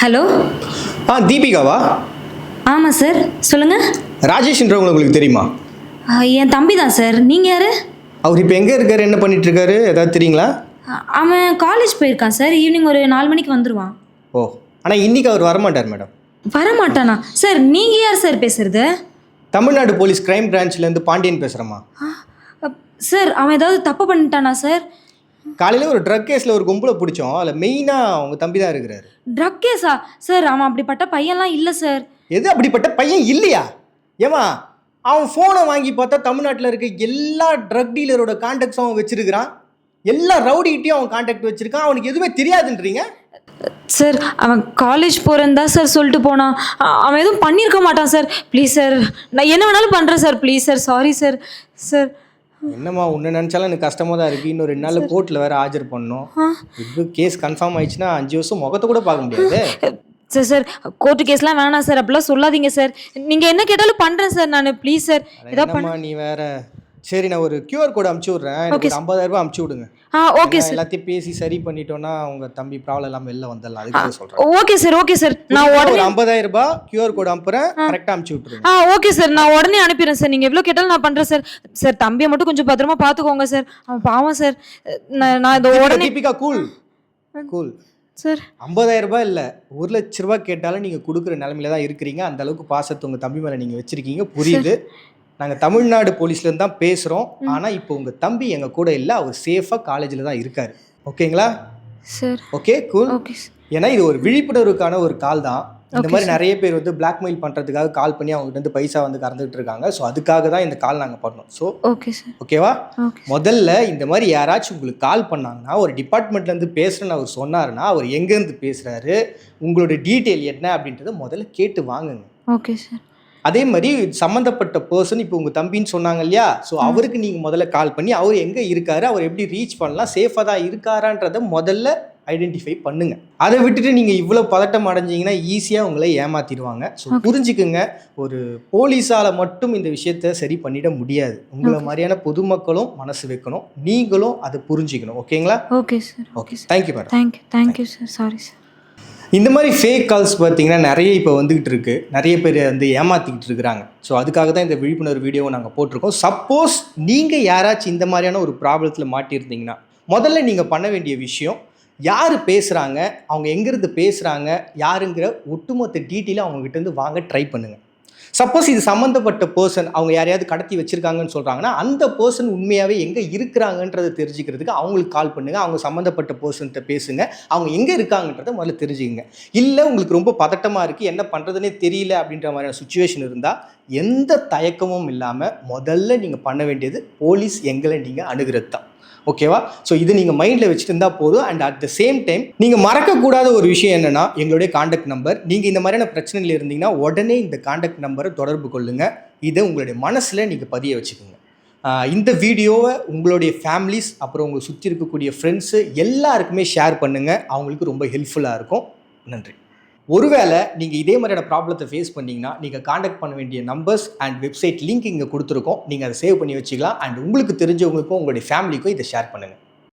Hello. தீபிகாவா? ஆமாம் sir, சொல்லுங்கள். ராஜேஷ்ன்றவங்க உங்களுக்கு தெரியுமா? என் தம்பி தான் சார். நீங்கள் யார்? அவர் இப்போ எங்கே இருக்காரு, என்ன பண்ணிட்டு இருக்காரு, ஏதாவது தெரியுங்களா? அவன் காலேஜ் போயிருக்கான் சார். ஈவினிங் ஒரு 4 மணிக்கு வந்துடுவான். ஓ, ஆனால் இன்னைக்கு அவர் வரமாட்டார் மேடம். வரமாட்டானா சார்? நீங்கள் யார் சார் பேசுறது? தமிழ்நாடு போலீஸ் கிரைம் பிரான்ச்லேருந்து பாண்டியன் பேசுகிறேம்மா. சார், அவன் ஏதாவது தப்பு பண்ணிட்டானா சார்? காலையில் ஒரு ட்ரக் கேஸில் ஒரு கும்பலை பிடிச்சோம். அதில் மெயினாக அவங்க தம்பி தான் இருக்கிறாரு. ட்ரக் கேஸா சார்? அவன் அப்படிப்பட்ட பையன்லாம் இல்லை சார். எது அப்படிப்பட்ட பையன் இல்லையா? ஏமா, அவன் ஃபோனை வாங்கி பார்த்தா தமிழ்நாட்டில் இருக்க எல்லா ட்ரக் டீலரோட கான்டாக்ட்ஸும் அவன் வச்சிருக்கிறான். எல்லா ரவுடிகிட்டையும் அவன் கான்டாக்ட் வச்சிருக்கான். அவனுக்கு எதுவுமே தெரியாதுன்றீங்க சார். அவன் காலேஜ் போகிறேன்னு தான் சார் சொல்லிட்டு போனான். அவன் எதுவும் பண்ணியிருக்க மாட்டான் சார். ப்ளீஸ் சார், நான் என்ன வேணாலும் பண்ணுறேன் sir. Please sir, sorry sir. Sir என்னம்மா, உன்னை நினச்சாலும் எனக்கு கஷ்டமாக தான் இருக்குது. இன்னும் 2 நாளில் கோர்ட்டில் வேறு ஆஜர் பண்ணணும். இப்போ கேஸ் கன்ஃபார்ம் ஆயிடுச்சுன்னா 5 வருஷம் முகத்தை கூட பார்க்க முடியாது. சார் சார், கோர்ட்டு கேஸ்லாம் வேணாம் சார். அப்படிலாம் சொல்லாதீங்க சார். நீங்கள் என்ன கேட்டாலும் பண்ணுறேன் சார் நான். ப்ளீஸ் சார், ஏதாவது பண்ண. நீ வேற. சரி, நான் ஒரு QR கோட் அமுச்சு விட்றேன். எனக்கு ஒரு 50,000 ரூபாய் அமுச்சு விடுங்க. Okay sir. எல்லாத்தையும் பேசி சரி பண்ணிட்டோன்னா உங்கள் தம்பி ப்ராப்ளம் இல்லாமல் வெளில வந்துடலாம். அதுக்கு சொல்கிறேன். Okay sir, okay sir. நான் உடனே ஒரு 50,000 ரூபாய் QR கோட் அனுப்புகிறேன். கரெக்டாக அமுச்சு விட்ருங்க. ஓகே சார், நான் உடனே அனுப்பிடுறேன் சார். நீங்கள் எவ்வளோ கேட்டாலும் நான் பண்ணுறேன் சார். சார், தம்பியை மட்டும் கொஞ்சம் பத்திரமா பார்த்துக்கோங்க சார். அவன் பாவம் சார். நான் இதை உடனே. Deepika, cool cool sir. 50,000 ரூபாய் இல்லை, 1 லட்ச ரூபாய் கேட்டாலும் நீங்கள் கொடுக்குற நிலமையில தான் இருக்கிறீங்க. அந்த அளவுக்கு பாசத்தை உங்கள் தம்பி மேலே நீங்கள் வச்சுருக்கீங்க. புரியுது. நாங்கள் தமிழ்நாடு போலீஸ்லேருந்து தான் பேசுகிறோம். ஆனால் இப்போ உங்கள் தம்பி எங்கள் கூட இல்லை. அவர் சேஃபாக காலேஜில் தான் இருக்கார். ஓகேங்களா சார்? Okay, cool. ஓகே. ஏன்னா இது ஒரு விழிப்புணர்வுக்கான ஒரு கால் தான். இந்த மாதிரி நிறைய பேர் வந்து பிளாக்மெயில் பண்ணுறதுக்காக கால் பண்ணி அவங்ககிட்ட வந்து பைசா வந்து கறந்துட்டு இருக்காங்க. ஸோ அதுக்காக தான் இந்த கால் நாங்கள் பண்ணோம். So okay sir. ஓகேவா? முதல்ல இந்த மாதிரி யாராச்சும் உங்களுக்கு கால் பண்ணாங்கன்னா, ஒரு டிபார்ட்மெண்ட்லேருந்து பேசுகிறேன்னு அவர் சொன்னாருன்னா, அவர் எங்கேருந்து பேசுகிறாரு, உங்களோட டீட்டெயில் என்ன அப்படின்றத முதல்ல கேட்டு வாங்குங்க. Okay sir. அதே மாதிரி சம்மந்தப்பட்ட பர்சன் இப்போ உங்கள் தம்பின்னு சொன்னாங்க இல்லையா? ஸோ அவருக்கு நீங்கள் முதல்ல கால் பண்ணி அவர் எங்கே இருக்காரு, அவர் எப்படி ரீச் பண்ணலாம், சேஃபாக தான் இருக்காரான்றதை முதல்ல ஐடென்டிஃபை பண்ணுங்க. அதை விட்டுட்டு நீங்கள் இவ்வளோ பதட்டம் அடைஞ்சிங்கன்னா ஈஸியாக உங்களை ஏமாற்றிடுவாங்க. ஸோ புரிஞ்சுக்குங்க, ஒரு போலீஸால் மட்டும் இந்த விஷயத்த சரி பண்ணிட முடியாது. உங்களை மாதிரியான பொதுமக்களும் மனசு வைக்கணும், நீங்களும் அதை புரிஞ்சுக்கணும். ஓகேங்களா? Okay sir. Okay, thank you madam. Thank you sir. Sorry sir. இந்த மாதிரி ஃபேக் கால்ஸ் பார்த்தீங்கன்னா நிறைய இப்போ வந்துகிட்டு இருக்கு. நிறைய பேர் வந்து ஏமாற்றிக்கிட்டு இருக்கிறாங்க. ஸோ அதுக்காக தான் இந்த விழிப்புணர்வு வீடியோவை நாங்கள் போட்டிருக்கோம். சப்போஸ் நீங்கள் யாராச்சும் இந்த மாதிரியான ஒரு ப்ராப்ளத்தில் மாட்டியிருந்தீங்கன்னா, முதல்ல நீங்கள் பண்ண வேண்டிய விஷயம், யார் பேசுகிறாங்க, அவங்க எங்கேருந்து பேசுகிறாங்க, யாருங்கிற ஒட்டுமொத்த டீட்டெயிலும் அவங்ககிட்டேருந்து வாங்க ட்ரை பண்ணுங்கள். சப்போஸ் இது சம்மந்தப்பட்ட பர்சன் அவங்க யாரையாவது கடத்தி வச்சுருக்காங்கன்னு சொல்கிறாங்கன்னா, அந்த பர்சன் உண்மையாகவே எங்கே இருக்கிறாங்கன்றதை தெரிஞ்சுக்கிறதுக்கு அவங்களுக்கு கால் பண்ணுங்கள். அவங்க சம்மந்தப்பட்ட பர்சன்கிட்ட பேசுங்க. அவங்க எங்கே இருக்காங்கன்றதை முதல்ல தெரிஞ்சுக்கங்க. இல்லை உங்களுக்கு ரொம்ப பதட்டமாக இருக்குது, என்ன பண்ணுறதுனே தெரியல அப்படின்ற மாதிரியான சுச்சுவேஷன் இருந்தால், எந்த தயக்கமும் இல்லாமல் முதல்ல நீங்கள் பண்ண வேண்டியது போலீஸ் எங்களை நீங்கள் அணுகிறது தான். ஓகேவா? ஸோ இது நீங்கள் மைண்டில் வச்சுட்டு இருந்தால் போதும். And at the same time நீங்கள் மறக்கக்கூடாத ஒரு விஷயம் என்னென்னா, எங்களுடைய காண்டாக்ட் நம்பர். நீங்கள் இந்த மாதிரியான பிரச்சனைகள் இருந்தீங்கன்னா உடனே இந்த காண்டாக்ட் நம்பரை தொடர்பு கொள்ளுங்கள். இதை உங்களுடைய மனசில் நீங்கள் பதிய வச்சுக்கோங்க. இந்த வீடியோவை உங்களுடைய ஃபேமிலிஸ், அப்புறம் உங்களை சுற்றி இருக்கக்கூடிய ஃப்ரெண்ட்ஸு எல்லாருக்குமே ஷேர் பண்ணுங்கள். அவங்களுக்கு ரொம்ப ஹெல்ப்ஃபுல்லாக இருக்கும். நன்றி. ஒருவேளை நீங்கள் இதே மாதிரியான ப்ராப்ளத்தை ஃபேஸ் பண்ணிங்கன்னா, நீங்கள் காண்டாக்ட் பண்ண வேண்டிய நம்பர்ஸ் அண்ட் வெப்சைட் லிங்க் இங்கே கொடுத்துருக்கோம். நீங்கள் அதை சேவ் பண்ணி வச்சுக்கலாம். அண்ட் உங்களுக்கு தெரிஞ்சவங்களுக்கும் உங்களுடைய ஃபேமிலிக்கும் இதை ஷேர் பண்ணுங்கள்.